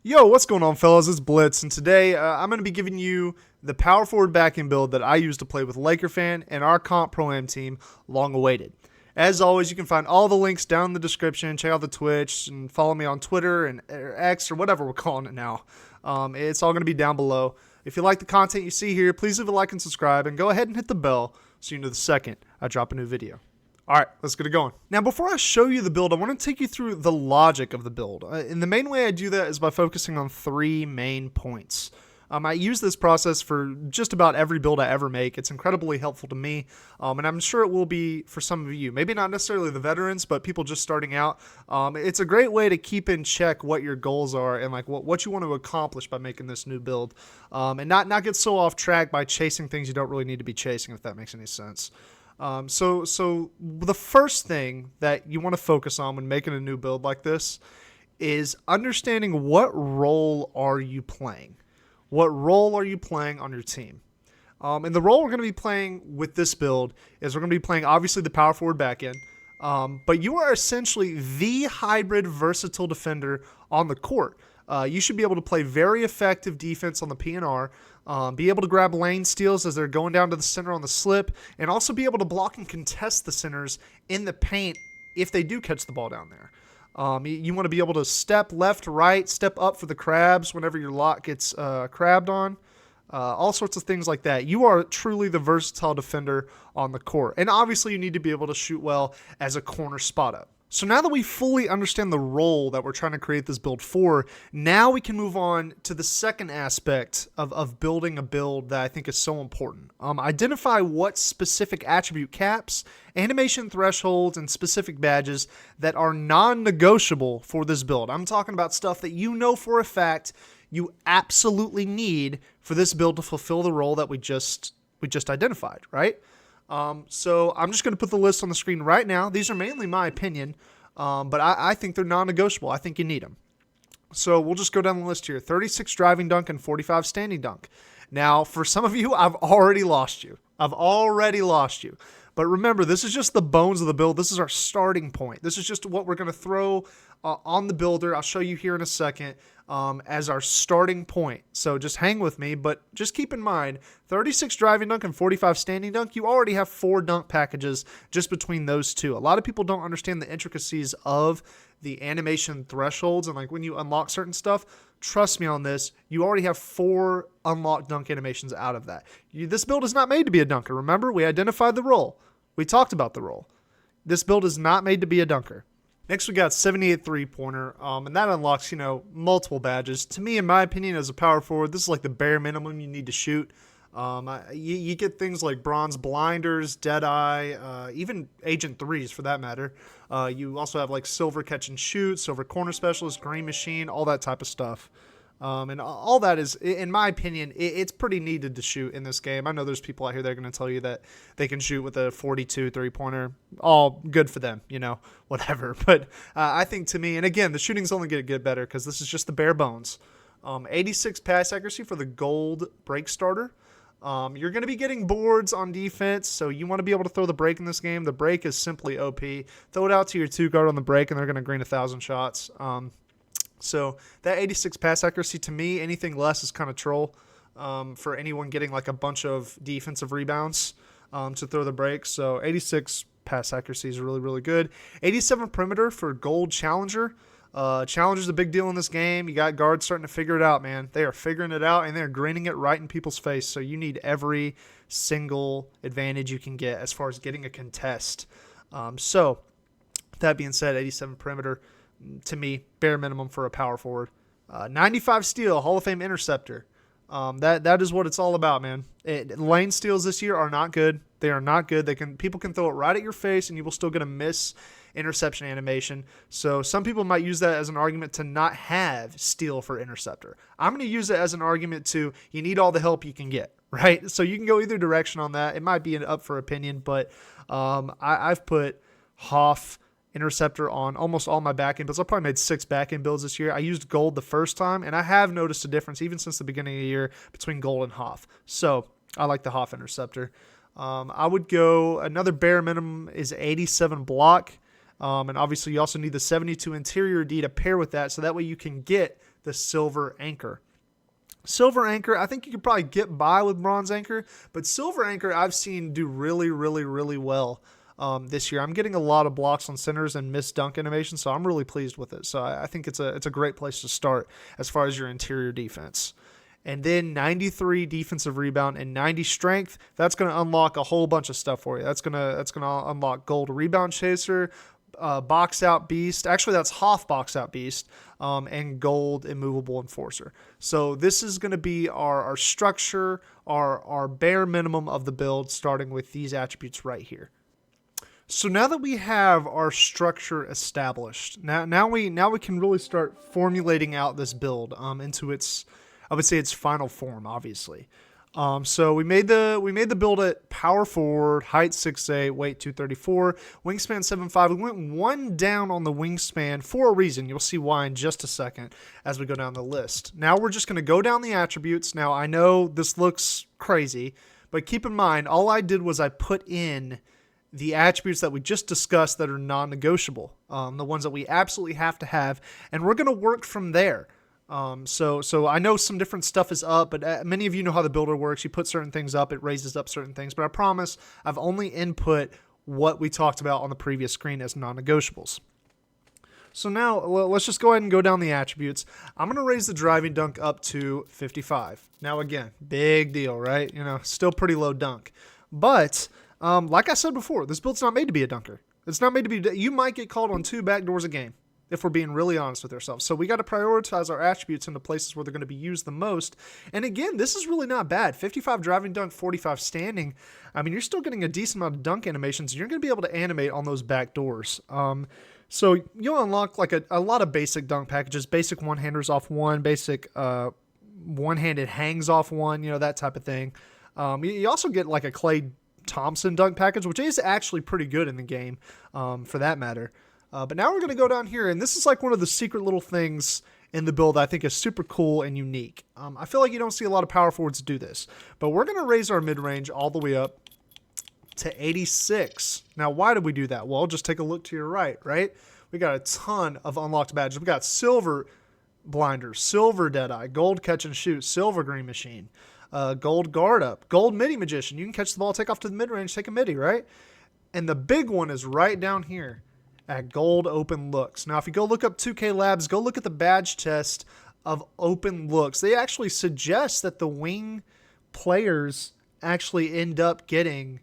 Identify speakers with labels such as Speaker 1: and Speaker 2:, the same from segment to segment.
Speaker 1: Yo, what's going on, fellas? It's Blitz, and today I'm going to be giving you the power forward backend build that I use to play with Laker Fan and our comp pro-am team, long awaited. As always, you can find all the links down in the description. Check out the Twitch and follow me on Twitter and or X or whatever we're calling it now. It's all going to be down below. If you like the content you see here, please leave a like and subscribe, and go ahead and hit the bell so you know the second I drop a new video. All right, let's get it going. Now, before I show you the build, I want to take you through the logic of the build. And the main way I do that is by focusing on three main points. I use this process for just about every build I ever make. It's incredibly helpful to me, and I'm sure it will be for some of you. Maybe not necessarily the veterans, but people just starting out. It's a great way to keep in check what your goals are and like what you want to accomplish by making this new build, and not get so off track by chasing things you don't really need to be chasing, if that makes any sense. So the first thing that you want to focus on when making a new build like this is understanding what role are you playing. What role are you playing on your team? And the role we're going to be playing with this build is we're going to be playing obviously the power forward backend, but you are essentially the hybrid versatile defender on the court. You should be able to play very effective defense on the PNR, be able to grab lane steals as they're going down to the center on the slip, and also be able to block and contest the centers in the paint if they do catch the ball down there. You want to be able to step left, right, step up for the crabs whenever your lock gets crabbed on. All sorts of things like that. You are truly the versatile defender on the court. And obviously you need to be able to shoot well as a corner spot up. So now that we fully understand the role that we're trying to create this build for, now we can move on to the second aspect of building a build that I think is so important. Identify what specific attribute caps, animation thresholds, and specific badges that are non-negotiable for this build. I'm talking about stuff that you know for a fact you absolutely need for this build to fulfill the role that we just identified, right? So I'm just going to put the list on the screen right now. These are mainly my opinion, but I think they're non-negotiable. I think you need them. So we'll just go down the list here. 36 driving dunk and 45 standing dunk. Now, for some of you, I've already lost you. But remember, this is just the bones of the build. This is our starting point. This is just what we're going to throw on the builder. I'll show you here in a second as our starting point. So just hang with me, but just keep in mind, 36 driving dunk and 45 standing dunk, you already have 4 dunk packages just between those two. A lot of people don't understand the intricacies of the animation thresholds and like when you unlock certain stuff. Trust me on this, you already have 4 unlocked dunk animations out of that. This build is not made to be a dunker. Remember, we identified the role. We talked about the role. This build is not made to be a dunker. Next, we got 78 three-pointer, and that unlocks, multiple badges. To me, in my opinion, as a power forward, this is like the bare minimum you need to shoot. You get things like bronze blinders, deadeye, even agent 3s for that matter. You also have like silver catch and shoot, silver corner specialist, green machine, all that type of stuff. And all that is, in my opinion, it's pretty needed to shoot in this game. I know there's people out here that are going to tell you that they can shoot with a 42 three-pointer. All good for them, whatever. But I think to me, and again, the shooting's only going to get better because this is just the bare bones. 86 pass accuracy for the gold break starter. You're going to be getting boards on defense, so you want to be able to throw the break in this game. The break is simply OP. Throw it out to your 2-guard on the break, and they're going to green 1,000 shots. So that 86 pass accuracy, to me, anything less is kind of troll for anyone getting like a bunch of defensive rebounds to throw the break. So 86 pass accuracy is really, really good. 87 perimeter for gold challenger. Challenger's a big deal in this game. You got guards starting to figure it out, man. They are figuring it out, and they're greening it right in people's face. So you need every single advantage you can get as far as getting a contest. So that being said, 87 perimeter, to me, bare minimum for a power forward. 95 steal, Hall of Fame interceptor. That is what it's all about, man. Lane steals this year are not good. They are not good. People can throw it right at your face, and you will still get a miss interception animation. So some people might use that as an argument to not have steal for interceptor. I'm going to use it as an argument to you need all the help you can get, right? So you can go either direction on that. It might be up for opinion, but I've put Hoff interceptor on almost all my backend builds. I probably made 6 backend builds this year. I used gold the first time, and I have noticed a difference even since the beginning of the year between gold and Hoff. So I like the Hoff interceptor. I would go another bare minimum is 87 block. And obviously you also need the 72 interior D to pair with that. So that way you can get the silver anchor. Silver anchor, I think you could probably get by with bronze anchor, but silver anchor I've seen do really, really, really well this year. I'm getting a lot of blocks on centers and missed dunk animation, so I'm really pleased with it. So I think it's a great place to start as far as your interior defense. And then 93 defensive rebound and 90 strength. That's going to unlock a whole bunch of stuff for you. That's going to unlock gold rebound chaser, box out beast. Actually, that's Hoff box out beast, and gold immovable enforcer. So this is going to be our structure, our bare minimum of the build, starting with these attributes right here. So now that we have our structure established, now we can really start formulating out this build into its, I would say, its final form, obviously. So we made the build at power forward, height 6'8", weight 234, wingspan 7'5". We went one down on the wingspan for a reason. You'll see why in just a second as we go down the list. Now we're just going to go down the attributes. Now I know this looks crazy, but keep in mind, all I did was I put in the attributes that we just discussed that are non-negotiable, the ones that we absolutely have to have, and we're going to work from there. So I know some different stuff is up, but many of you know how the builder works. You put certain things up, it raises up certain things, but I promise I've only input what we talked about on the previous screen as non-negotiables. So now let's just go ahead and go down the attributes. I'm going to raise the driving dunk up to 55. Now again, big deal, right? Still pretty low dunk, but like I said before, this build's not made to be a dunker. It's not made to be. You might get called on 2 backdoors a game, if we're being really honest with ourselves. So we got to prioritize our attributes into places where they're going to be used the most. And again, this is really not bad. 55 driving dunk, 45 standing. I mean, you're still getting a decent amount of dunk animations. And you're going to be able to animate on those back doors. So you'll unlock like a lot of basic dunk packages, basic one-handers off one, basic one-handed hangs off one, that type of thing. You also get like a Klay Thompson dunk package, which is actually pretty good in the game, for that matter. But now we're going to go down here, and this is like one of the secret little things in the build that I think is super cool and unique. I feel like you don't see a lot of power forwards do this, but we're going to raise our mid-range all the way up to 86. Now, why did we do that? Well, just take a look to your right? We got a ton of unlocked badges. We got silver blinders, silver deadeye, gold catch and shoot, silver green machine, gold guard up, gold midi magician. You can catch the ball, take off to the mid-range, take a midi, right? And the big one is right down here at gold open looks. Now, if you go look up 2K Labs, go look at the badge test of open looks. They actually suggest that the wing players actually end up getting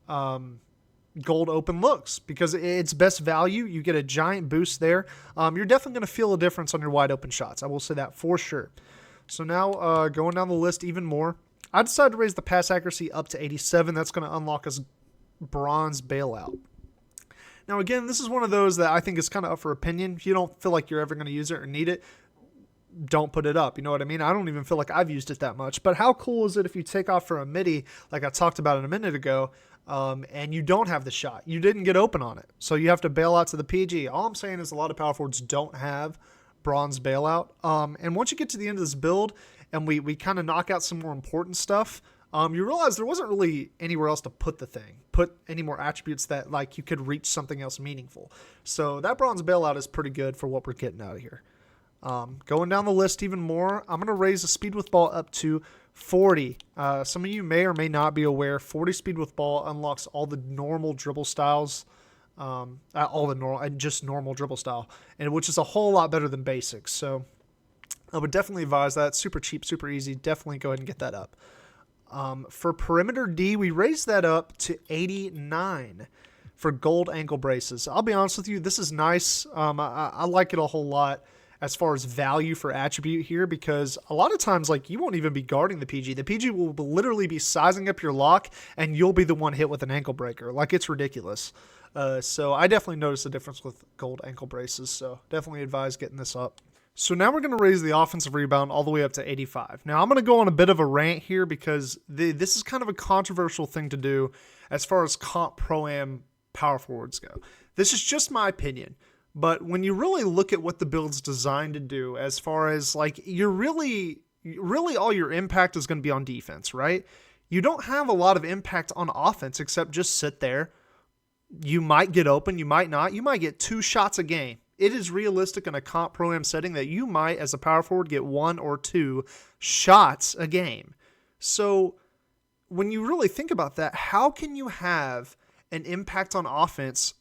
Speaker 1: gold open looks because it's best value. You get a giant boost there. You're definitely going to feel a difference on your wide open shots. I will say that for sure. So now going down the list even more, I decided to raise the pass accuracy up to 87. That's going to unlock us bronze bailout. Now, again, this is one of those that I think is kind of up for opinion. If you don't feel like you're ever going to use it or need it, don't put it up. You know what I mean? I don't even feel like I've used it that much. But how cool is it if you take off for a midi, like I talked about a minute ago, and you don't have the shot? You didn't get open on it. So you have to bail out to the PG. All I'm saying is a lot of power forwards don't have bronze bailout. And once you get to the end of this build and we kind of knock out some more important stuff, you realize there wasn't really anywhere else to put any more attributes that like you could reach something else meaningful. So that bronze bailout is pretty good for what we're getting out of here. Going down the list even more, I'm going to raise the speed with ball up to 40. Some of you may or may not be aware, 40 speed with ball unlocks all the normal dribble styles, just normal dribble style, and which is a whole lot better than basics. So I would definitely advise that. Super cheap, super easy. Definitely go ahead and get that up. For perimeter D, we raised that up to 89 for gold ankle braces. I'll be honest with you, this is nice. I like it a whole lot as far as value for attribute here, because a lot of times, like, you won't even be guarding the PG. The PG will literally be sizing up your lock, and you'll be the one hit with an ankle breaker. Like, it's ridiculous. So I definitely noticed a difference with gold ankle braces, so definitely advise getting this up. So now we're going to raise the offensive rebound all the way up to 85. Now I'm going to go on a bit of a rant here because this is kind of a controversial thing to do as far as comp pro-am power forwards go. This is just my opinion. But when you really look at what the build's designed to do, as far as like you're really all your impact is going to be on defense, right? You don't have a lot of impact on offense except just sit there. You might get open, you might not. You might get 2 shots a game. it is realistic in a comp pro-am setting that you might, as a power forward, get 1 or 2 shots a game. So when you really think about that, how can you have an impact on offense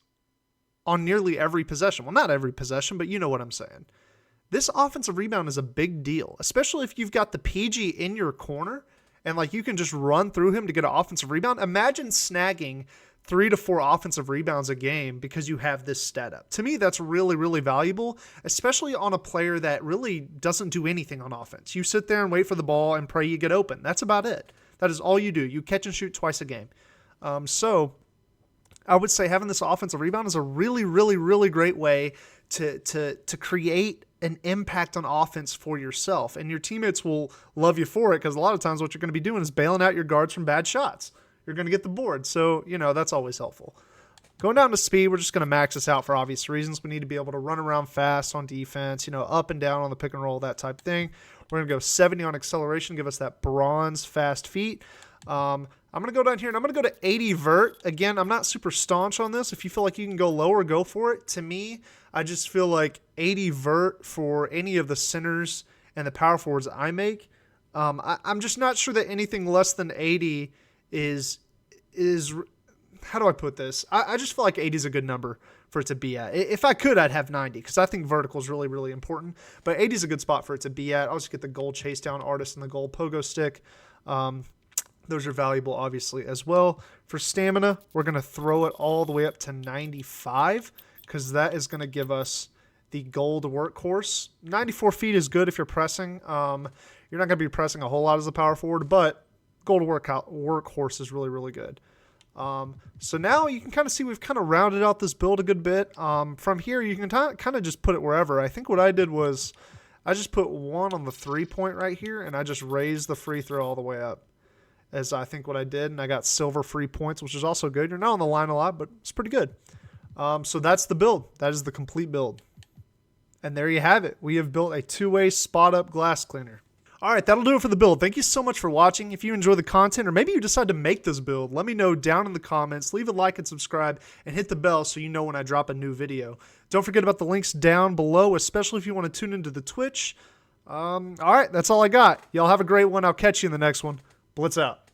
Speaker 1: on nearly every possession? Well, not every possession, but you know what I'm saying. This offensive rebound is a big deal, especially if you've got the PG in your corner and like you can just run through him to get an offensive rebound. Imagine snagging 3 to 4 offensive rebounds a game because you have this stat up. To me, that's really, really valuable, especially on a player that really doesn't do anything on offense. You sit there and wait for the ball and pray you get open. That's about it. That is all you do. You catch and shoot twice a game. So I would say having this offensive rebound is a really, really, really great way to create an impact on offense for yourself. And your teammates will love you for it because a lot of times what you're going to be doing is bailing out your guards from bad shots. You're going to get the board. So, that's always helpful. Going down to speed, we're just going to max this out for obvious reasons. We need to be able to run around fast on defense, up and down on the pick and roll, that type of thing. We're going to go 70 on acceleration, give us that bronze fast feet. I'm going to go down here and I'm going to go to 80 vert. Again, I'm not super staunch on this. If you feel like you can go lower, go for it. To me, I just feel like 80 vert for any of the centers and the power forwards I make. I'm just not sure that anything less than 80 is how do I put this? I just feel like 80 is a good number for it to be at. If I could, I'd have 90 because I think vertical is really, really important. But 80 is a good spot for it to be at. I'll just get the gold chase down artist and the gold pogo stick. Those are valuable, obviously, as well. For stamina, we're going to throw it all the way up to 95 because that is going to give us the gold workhorse. 94 feet is good if you're pressing. You're not going to be pressing a whole lot as a power forward, but gold workhorse is really, really good. So now you can kind of see we've kind of rounded out this build a good bit. From here, you can kind of just put it wherever. I think what I did was I just put 1 on the 3-point right here, and I just raised the free throw all the way up. As I think what I did, and I got silver free points, which is also good. You're not on the line a lot, but it's pretty good. So that's the build. That is the complete build. And there you have it. We have built a 2-way spot-up glass cleaner. All right, that'll do it for the build. Thank you so much for watching. If you enjoy the content, or maybe you decide to make this build, let me know down in the comments. Leave a like and subscribe, and hit the bell so you know when I drop a new video. Don't forget about the links down below, especially if you want to tune into the Twitch. All right, that's all I got. Y'all have a great one. I'll catch you in the next one. Blitz out.